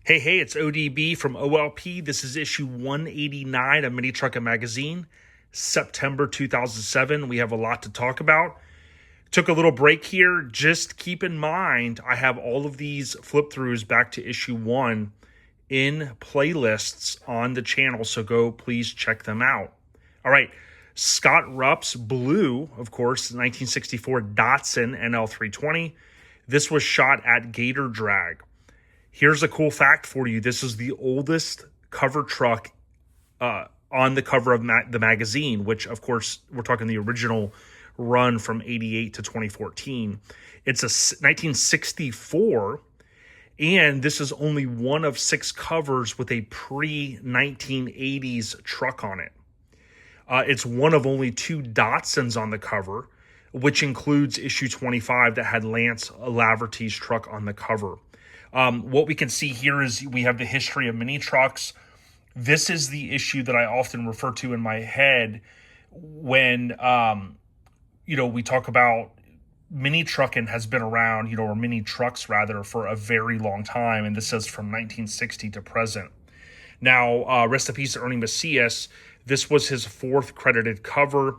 Hey, it's ODB from OLP. This is issue 189 of Minitruck magazine, September 2007. We have a lot to talk about. Took a little break here. Just keep in mind, I have all of these flip-throughs back to issue 1 in playlists on the channel, so go please check them out. All right, Scott Rupp's blue, of course, 1964 Datsun NL320. This was shot at Gator Drag. Here's a cool fact for you. This is the oldest cover truck on the cover of the magazine, which, of course, we're talking the original run from 88 to 2014. It's a 1964, and this is only one of 6 covers with a pre-1980s truck on it. It's one of only 2 Datsuns on the cover, which includes issue 25 that had Lance Laverty's truck on the cover. What we can see here is we have the history of mini trucks. This is the issue that I often refer to in my head when, we talk about mini trucking has been around, or mini trucks rather, for a very long time. And this says from 1960 to present. Now, rest in peace, Ernie Macias. This was his 4th credited cover.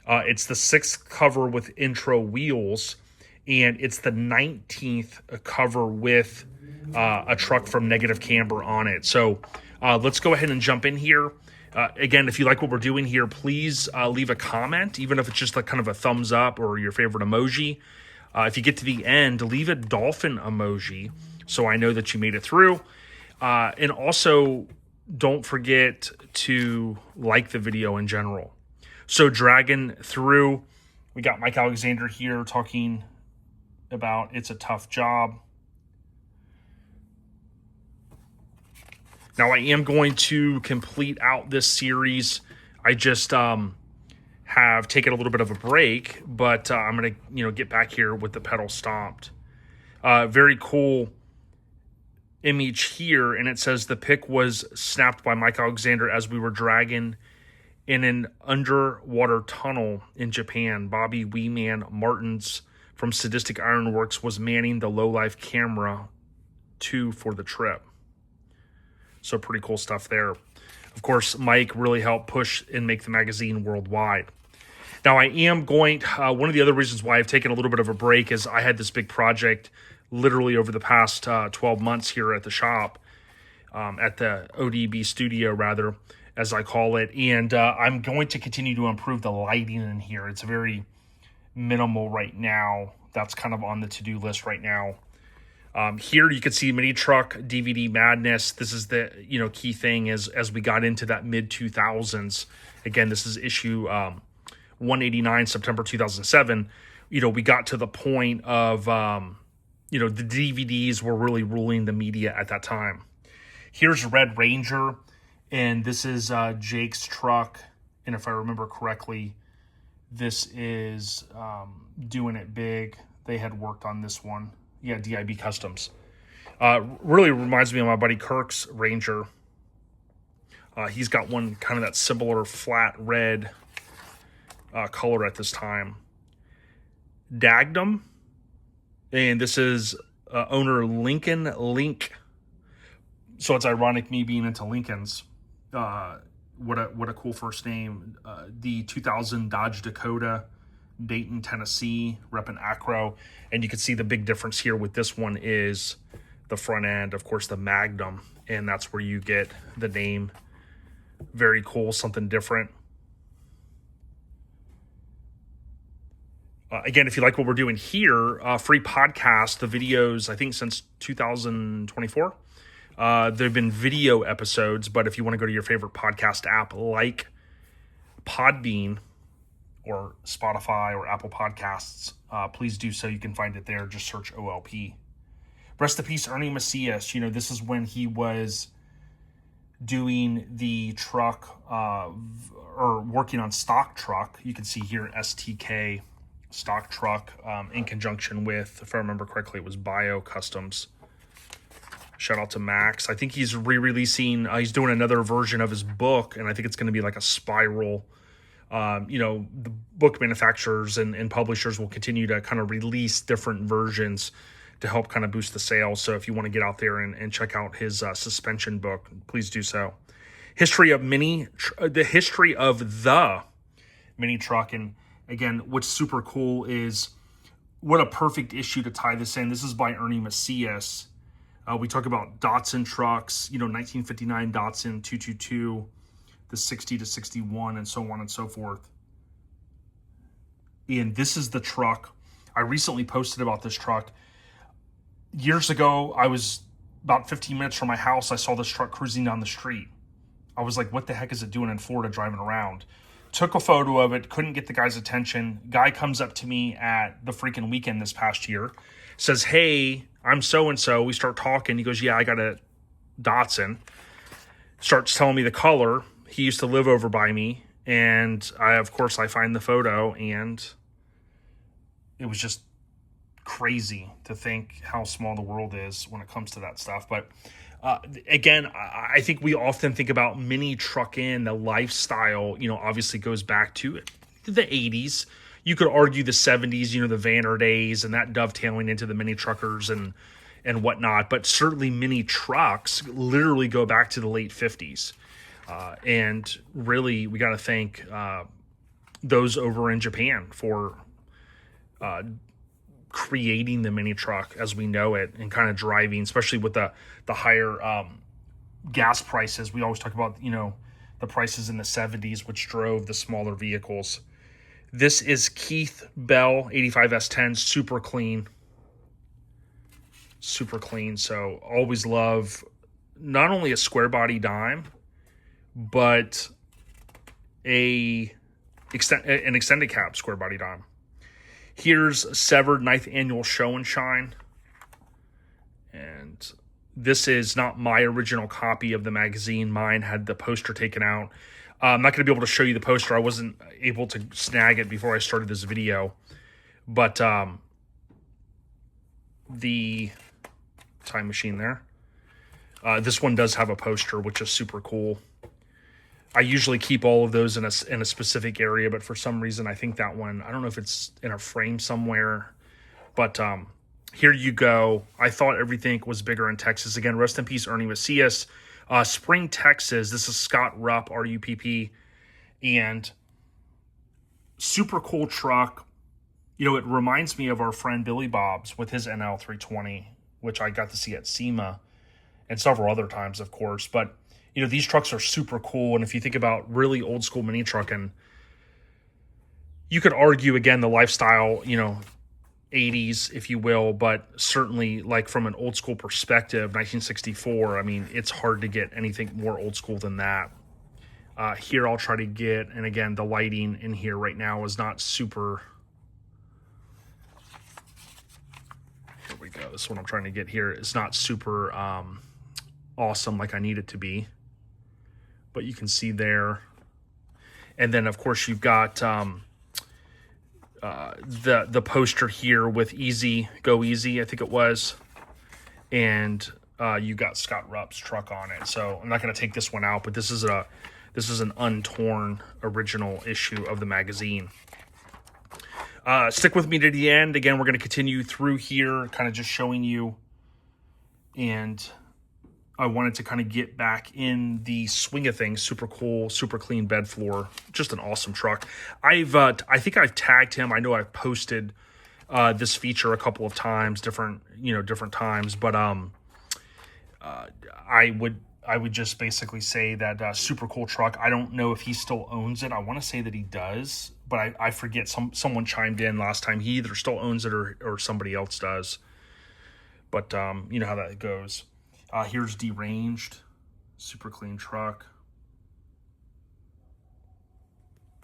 It's the 6th cover with intro wheels. And it's the 19th cover with a truck from Negative Camber on it. So let's go ahead and jump in here. Again, if you like what we're doing here, please leave a comment, even if it's just like kind of a thumbs up or your favorite emoji. If you get to the end, leave a dolphin emoji so I know that you made it through. And also, don't forget to like the video in general. So Draggin, Thru, we got Mike Alexander here talking about it's a tough job. Now I am going to complete out this series. I just have taken a little bit of a break, but I'm going to get back here with the pedal stomped. Very cool image here, and it says the pic was snapped by Mike Alexander as we were dragging in an underwater tunnel in Japan. Bobby Weeman Martins from Sadistic Ironworks was manning the low-life camera 2 for the trip. So pretty cool stuff there. Of course, Mike really helped push and make the magazine worldwide. Now, I am going, one of the other reasons why I've taken a little bit of a break is I had this big project literally over the past 12 months here at the shop, at the ODB studio, rather, as I call it. And I'm going to continue to improve the lighting in here. It's very minimal right now. That's kind of on the to-do list right now. Here you can see Minitruck DVD madness. This is the key thing is as we got into that mid 2000s. Again, this is issue 189, September 2007. We got to the point of the DVDs were really ruling the media at that time. Here's Red Ranger, and this is Jake's truck. And if I remember correctly, this is Doing It Big. They had worked on this one. Yeah, DIB Kustoms. Really reminds me of my buddy Kirk's Ranger. He's got one kind of that similar flat red color at this time. Dagdom. And this is owner Lincoln Link. So it's ironic me being into Lincolns. What a cool first name. The 2000 Dodge Dakota, Dayton, Tennessee, repping Acro. And you can see the big difference here with this one is the front end, of course, the Magnum. And that's where you get the name. Very cool, something different. Again, if you like what we're doing here, free podcast, the videos, I think since 2024. There have been video episodes, but if you want to go to your favorite podcast app like Podbean or Spotify or Apple Podcasts, please do so. You can find it there. Just search OLP. Rest in peace, Ernie Macias. This is when he was doing the truck or working on stock truck. You can see here STK stock truck in conjunction with, if I remember correctly, it was Bio Kustoms. Shout out to Max. I think he's re-releasing, he's doing another version of his book, and I think it's going to be like a spiral. The book manufacturers and publishers will continue to kind of release different versions to help kind of boost the sales. So if you want to get out there and check out his suspension book, please do so. History of the history of the mini truck. And again, what's super cool is what a perfect issue to tie this in. This is by Ernie Macias. We talk about Datsun trucks, 1959 Datsun 222, the 60 to 61, and so on and so forth. And this is the truck. I recently posted about this truck. Years ago, I was about 15 minutes from my house. I saw this truck cruising down the street. I was like, what the heck is it doing in Florida driving around? Took a photo of it, couldn't get the guy's attention. Guy comes up to me at the freaking weekend this past year, says, hey, I'm so-and-so. We start talking. He goes, yeah, I got a Datsun. Starts telling me the color. He used to live over by me. And of course, I find the photo, and it was just crazy to think how small the world is when it comes to that stuff. But again, I think we often think about Minitruckin, the lifestyle, obviously goes back to the 80s. You could argue the 70s, the Vanner days, and that dovetailing into the mini truckers and whatnot. But certainly mini trucks literally go back to the late 50s. And really, we got to thank those over in Japan for creating the mini truck as we know it, and kind of driving, especially with the higher gas prices. We always talk about, the prices in the 70s, which drove the smaller vehicles. This is Keith Bell 85S10, super clean. Super clean. So always love not only a square body dime, but an extended cab square body dime. Here's Severed 9th Annual Show and Shine. And this is not my original copy of the magazine. Mine had the poster taken out. I'm not going to be able to show you the poster. I wasn't able to snag it before I started this video. But the time machine there. This one does have a poster, which is super cool. I usually keep all of those in a specific area, but for some reason, I think that one, I don't know if it's in a frame somewhere, but here you go. I thought everything was bigger in Texas. Again, rest in peace, Ernie Macias. Spring, Texas. This is Scott Rupp, R-U-P-P, and super cool truck. It reminds me of our friend Billy Bob's with his NL320, which I got to see at SEMA and several other times, of course, but these trucks are super cool. And if you think about really old school mini trucking, you could argue, again, the lifestyle, 80s, if you will, but certainly like from an old school perspective, 1964, it's hard to get anything more old school than that. Here I'll try to get, and again, the lighting in here right now is not super. Here we go. This is what I'm trying to get here. It's not super awesome like I need it to be. But you can see there. And then, of course, you've got the poster here with Easy, Go Easy, I think it was. And you got Scott Rupp's truck on it. So I'm not going to take this one out, but this is an untorn original issue of the magazine. Stick with me to the end. Again, we're going to continue through here, kind of just showing you. And I wanted to kind of get back in the swing of things. Super cool, super clean bed floor. Just an awesome truck. I think I've tagged him. I know I've posted this feature a couple of times, different times. But I would just basically say that super cool truck. I don't know if he still owns it. I want to say that he does, but I forget. Someone chimed in last time. He either still owns it or somebody else does. But you know how that goes. Here's Deranged, super clean truck.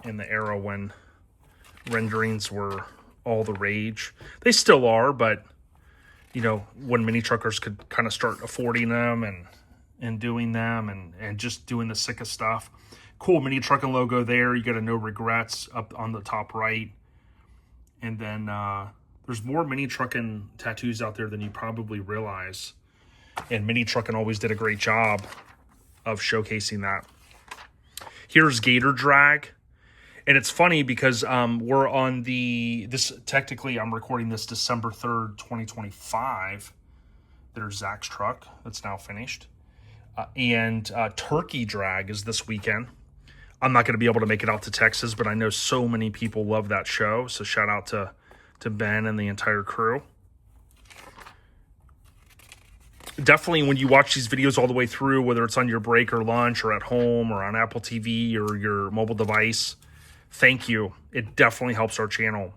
In the era when renderings were all the rage. They still are, but, when mini truckers could kind of start affording them and doing them and just doing the sickest stuff. Cool mini trucking logo there. You got a no regrets up on the top right. And then there's more mini trucking tattoos out there than you probably realize. And Minitruckin always did a great job of showcasing that. Here's Gator Drag. And it's funny because we're on technically I'm recording this December 3rd, 2025. There's Zach's truck that's now finished. And Turkey Drag is this weekend. I'm not going to be able to make it out to Texas, but I know so many people love that show. So shout out to Ben and the entire crew. Definitely when you watch these videos all the way through, whether it's on your break or lunch or at home or on Apple TV or your mobile device, thank you. It definitely helps our channel.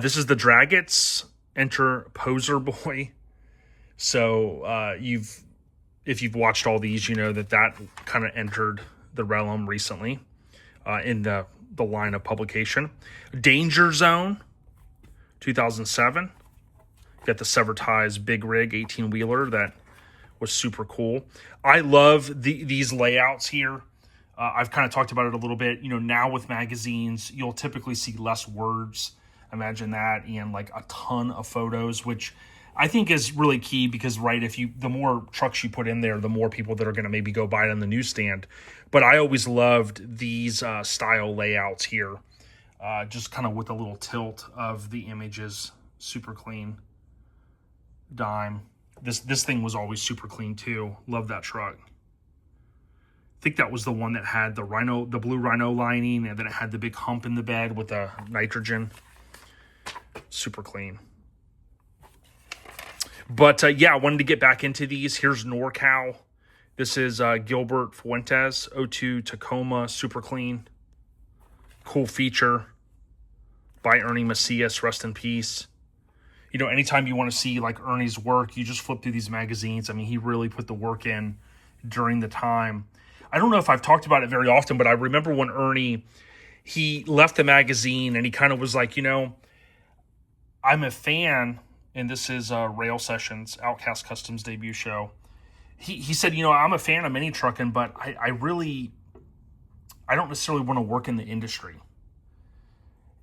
This is the Draggits. Enter Poser Boy. So if you've watched all these, you know that kind of entered the realm recently in the line of publication. Danger Zone, 2007. Got the advertised big rig 18-wheeler that was super cool. I love these layouts here. I've kind of talked about it a little bit. You know, now with magazines, you'll typically see less words. Imagine that, and like a ton of photos, which I think is really key because, right, the more trucks you put in there, the more people that are going to maybe go buy it on the newsstand. But I always loved these style layouts here, just kind of with a little tilt of the images, super clean. Dime. This thing was always super clean too. Love that truck. I think that was the one that had the blue rhino lining, and then it had the big hump in the bed with the nitrogen. Super clean. But yeah, I wanted to get back into these. Here's NorCal. This is Gilbert Fuentes 02 Tacoma, super clean. Cool feature by Ernie Macias, rest in peace. You know, anytime you want to see like Ernie's work, you just flip through these magazines. I mean, he really put the work in during the time. I don't know if I've talked about it very often, but I remember when Ernie, he left the magazine and he kind of was like, you know, I'm a fan, and this is Rail Sessions, Outkast Kustoms debut show. He said, you know, I'm a fan of Minitruckin, but I don't necessarily want to work in the industry.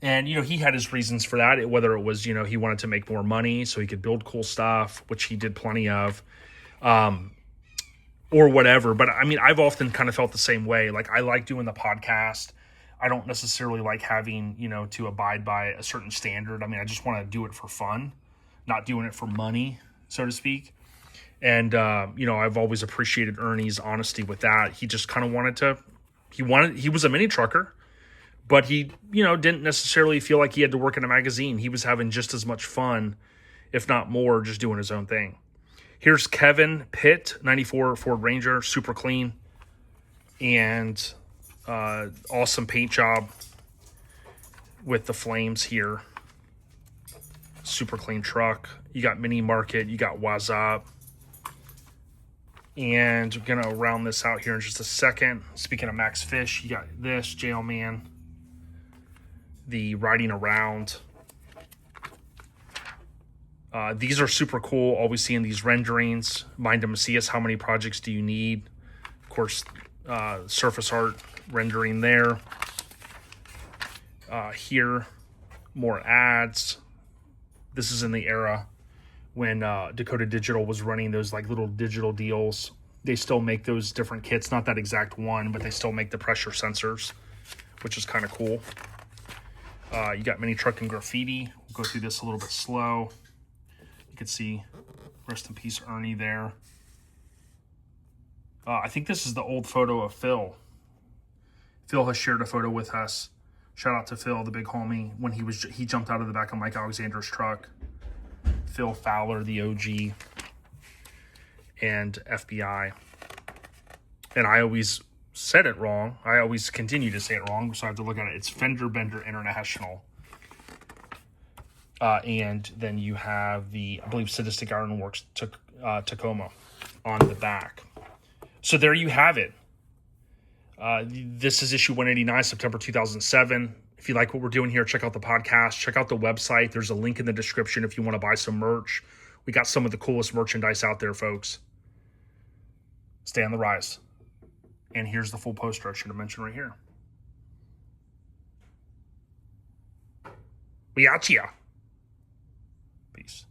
And, you know, he had his reasons for that, whether it was, you know, he wanted to make more money so he could build cool stuff, which he did plenty of, or whatever. But, I mean, I've often kind of felt the same way. Like, I like doing the podcast. I don't necessarily like having, you know, to abide by a certain standard. I mean, I just want to do it for fun, not doing it for money, so to speak. And, you know, I've always appreciated Ernie's honesty with that. He just kind of he was a mini trucker. But he, you know, didn't necessarily feel like he had to work in a magazine. He was having just as much fun, if not more, just doing his own thing. Here's Kevin Pitt, 94 Ford Ranger, super clean. And awesome paint job with the flames here. Super clean truck. You got Mini Market, you got Wazop. And we're going to round this out here in just a second. Speaking of Max Fish, you got this, Jailman. The riding around. These are super cool. Always seeing these renderings. Mind to Macias, how many projects do you need? Of course, surface art rendering there. Here, more ads. This is in the era when Dakota Digital was running those like little digital deals. They still make those different kits, not that exact one, but they still make the pressure sensors, which is kind of cool. You got Minitruck and Graffiti. We'll go through this a little bit slow. You can see, rest in peace, Ernie there. I think this is the old photo of Phil. Phil has shared a photo with us. Shout out to Phil, the big homie, when he jumped out of the back of Mike Alexander's truck. Phil Fowler, the OG, and FBI. And I always said it wrong. I always continue to say it wrong, so I have to look at it. It's Fender Bender International. And then you have the, I believe, Sadistic Ironworks Tacoma on the back. So there you have it. This is issue 189, September 2007. If you like what we're doing here, check out the podcast. Check out the website. There's a link in the description if you want to buy some merch. We got some of the coolest merchandise out there, folks. Stay on the rise. And here's the full poster I should have mentioned right here. We out ya. Peace.